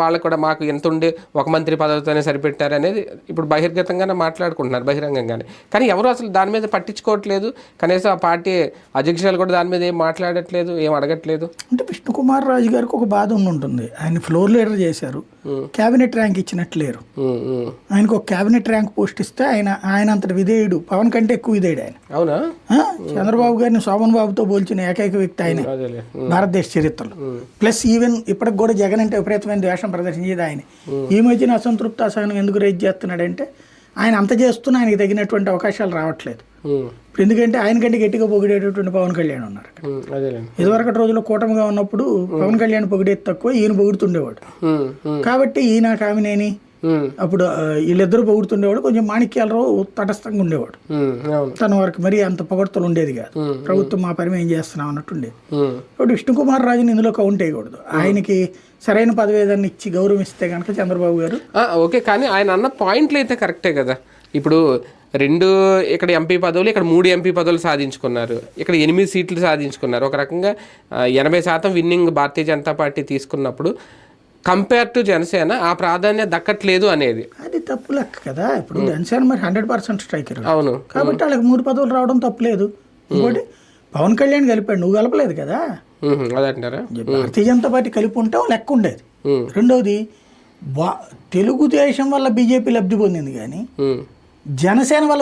వాళ్ళకు కూడా మాకు ఎంత ఉండే ఒక మంత్రి పదవితోనే సరిపెట్టారు అనేది ఇప్పుడు బహిర్గతంగానే మాట్లాడుకుంటున్నారు బహిరంగంగానే. కానీ ఎవరు అసలు దాని మీద పట్టించుకోవట్లేదు, కనీసం ఆ పార్టీ అధ్యక్షులు కూడా దాని మీద ఏం మాట్లాడట్లేదు, ఏం అడగట్లేదు. అంటే విష్ణుకుమార్ రాజు గారికి ఒక బాధ ఉంటుంది. ఆయన ఫ్లోర్ లీడర్ చేశారు, క్యాబినెట్ ర్యాంక్ ఇచ్చినట్లేరు. ఆయనకు ఒక క్యాబినెట్ ర్యాంక్ పోస్ట్ ఇస్తే ఆయన అంతటి విధేయుడు, పవన్ కంటే ఎక్కువ విధేయుడు ఆయన. అవునా? చంద్రబాబు గారిని శోభన్ బాబుతో పోల్చిన ఏకైక వ్యక్తి ఆయన భారతదేశ చరిత్రలో. ప్లస్ ఈవెన్ ఇప్పటికి కూడా జగన్ అంటే విపరీతమైన ద్వేషం ప్రదర్శించేది ఆయన. ఈ మధ్యన అసంతృప్తి అసహనం ఎందుకు రైజ్ చేస్తున్నాడంటే ఆయన అంత చేస్తున్నా ఆయనకి తగినటువంటి అవకాశాలు రావట్లేదు. ఇప్పుడు ఎందుకంటే ఆయన కంటే గట్టిగా పొగిడేటటువంటి పవన్ కళ్యాణ్ ఉన్నారు. ఇదివరకటి రోజుల్లో కూటమిగా ఉన్నప్పుడు పవన్ కళ్యాణ్ పొగిడేది తక్కువ, ఈయన పొగుడుతుండేవాడు. కాబట్టి ఈయన కామినేని అప్పుడు వీళ్ళిద్దరూ పొగుడుతుండేవాడు. కొంచెం మాణిక్యాలరావు తటస్థంగా ఉండేవాడు, తన వరకు మరీ అంత పొగడ్తలు ఉండేది కాదు. ప్రభుత్వం మా పని ఏం చేస్తున్నాం అన్నట్టు ఉండేది. ఇప్పుడు విష్ణుకుమార్ రాజుని ఇందులో కౌంట్ వేయకూడదు. ఆయనకి సరైన పదవి ఏదైనా ఇచ్చి గౌరవిస్తే కనుక చంద్రబాబు గారు ఓకే. కానీ ఆయన అన్న పాయింట్లు అయితే కరెక్టే కదా. ఇప్పుడు 2 ఇక్కడ ఎంపీ పదవులు, ఇక్కడ 3 ఎంపీ పదవులు సాధించుకున్నారు, ఇక్కడ 8 సీట్లు సాధించుకున్నారు. ఒక రకంగా 80% విన్నింగ్ భారతీయ జనతా పార్టీ తీసుకున్నప్పుడు కంపేర్ టు జనసేన ఆ ప్రాధాన్యత దక్కట్లేదు అనేది అది తప్పు లెక్క కదా. ఇప్పుడు జనసేన మరి 100% స్ట్రైకర్. అవును, కాబట్టి వాళ్ళకి 3 పదవులు రావడం తప్పులేదు. ఇంకోటి పవన్ కళ్యాణ్ కలిపాడు, నువ్వు కలపలేదు కదా. అదంటారా? భారతీయ జనతా పార్టీ కలిపి ఉంటే లెక్క ఉండేది. రెండవది తెలుగుదేశం వల్ల బీజేపీ లబ్ధి పొందింది, కానీ జనసేన వల్ల